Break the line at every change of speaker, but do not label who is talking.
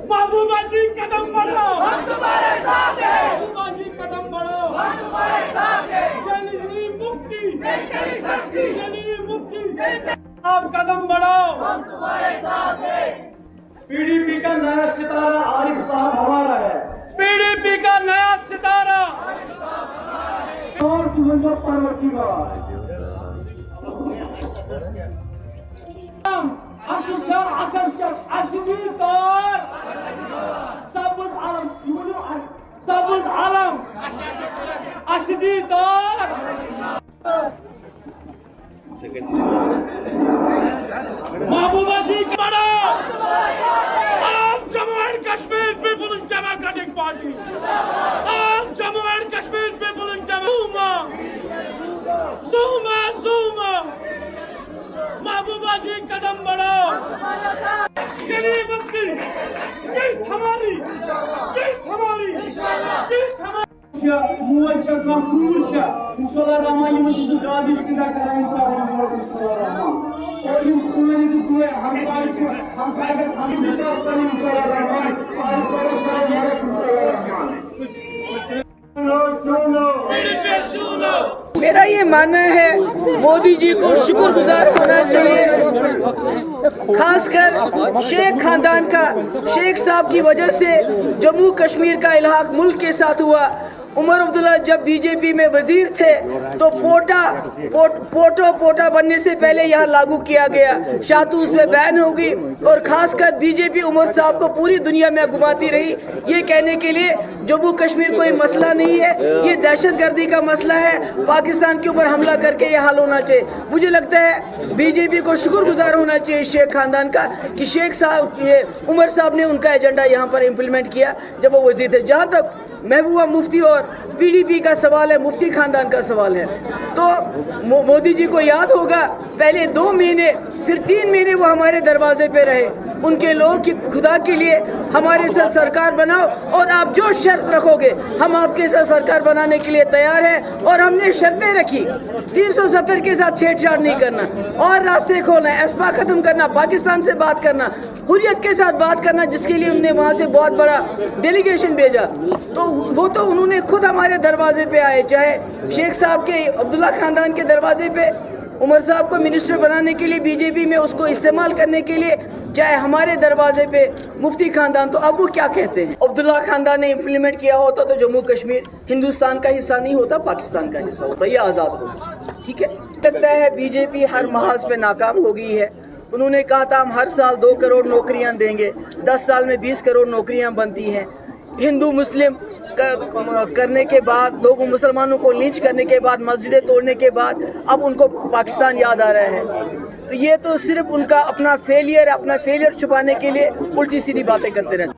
महबूबा जी कदम बढ़ाओ, हम तुम्हारे साथ हैं। महबूबा जी कदम बढ़ाओ, हम तुम्हारे साथ हैं। जलीली मुक्ति, जलीली शक्ति, जलीली मुक्ति। आप कदम बढ़ाओ, हम तुम्हारे साथ हैं। पीडीपी का नया सितारा आरिफ साहब हमारा है। पीडीपी का नया सितारा आरिफ साहब हमारा है। और तुझे पर्व की बात असली तौर सबुज आलम सबुज आलम असली तौर महबूबा जी बड़ा जम्मू एंड कश्मीर पीपुल्स डेमोक्रेटिक पार्टी, जम्मू एंड कश्मीर पीपुल्स महबूबा जी कदम बढ़ाओ, गरीब मुक्ति जीत हमारी, जीत हमारी, जीत हमारी। मुआच्छा का क्रूशा इंशाल्लाह रहमान ये मुझे ज़्यादा इस्तेमाल कराएंगे इंशाल्लाह रहमान। और ये सुनने की दुआ हमसाय के सामने का अच्छा इंशाल्लाह रहमान और सारे इंशाल्लाह रहमान।
मेरा ये मानना है मोदी जी को शुक्रगुजार होना चाहिए, खासकर शेख खानदान का। शेख साहब की वजह से जम्मू कश्मीर का इलाहाक मुल्क के साथ हुआ। उमर अब्दुल्ला जब बीजेपी में वजीर थे तो पोटा बनने से पहले यहाँ लागू किया गया, शातू उसमें बैन होगी। और खासकर बीजेपी उमर साहब को पूरी दुनिया में घुमाती रही ये कहने के लिए जम्मू कश्मीर कोई मसला नहीं है, ये दहशतगर्दी का मसला है, पाकिस्तान के ऊपर हमला करके ये हल होना चाहिए। मुझे लगता है बीजेपी को शुक्रगुजार होना चाहिए शेख खानदान का कि शेख साहब ये उमर साहब ने उनका एजेंडा यहाँ पर इम्प्लीमेंट किया जब वो वजीर थे। जहाँ तक महबूबा मुफ्ती और पीडीपी का सवाल है, मुफ्ती खानदान का सवाल है, तो मोदी जी को याद होगा पहले 2 महीने फिर 3 महीने वो हमारे दरवाजे पे रहे। उनके लोग कि खुदा के लिए हमारे साथ सरकार बनाओ और आप जो शर्त रखोगे हम आपके साथ सरकार बनाने के लिए तैयार हैं। और हमने शर्तें रखी, 370 के साथ छेड़छाड़ नहीं करना और रास्ते खोलना, एस्पा खत्म करना, पाकिस्तान से बात करना, हुर्रियत के साथ बात करना, जिसके लिए उन्होंने वहाँ से बहुत बड़ा डेलीगेशन भेजा। तो वो तो उन्होंने खुद हमारे दरवाजे पे आए, चाहे शेख साहब के अब्दुल्ला खानदान के दरवाजे पे, उमर साहब को मिनिस्टर बनाने के लिए बीजेपी में उसको इस्तेमाल करने के लिए, चाहे हमारे दरवाजे पे मुफ्ती खानदान। तो अब वो क्या कहते हैं? अब्दुल्ला खानदान ने इम्प्लीमेंट किया होता तो जम्मू कश्मीर हिंदुस्तान का हिस्सा नहीं होता, पाकिस्तान का हिस्सा होता, ये आज़ाद होता। ठीक है, लगता है बीजेपी हर महाज पे नाकाम हो गई है। उन्होंने कहा था हम हर साल 2 करोड़ नौकरियाँ देंगे, 10 साल में 20 करोड़ नौकरियाँ बनती हैं। हिंदू मुस्लिम करने के बाद, लोगों मुसलमानों को लिंच करने के बाद, मस्जिदें तोड़ने के बाद अब उनको पाकिस्तान याद आ रहा है। तो ये तो सिर्फ उनका अपना फेलियर छुपाने के लिए उल्टी सीधी बातें करते रहते हैं।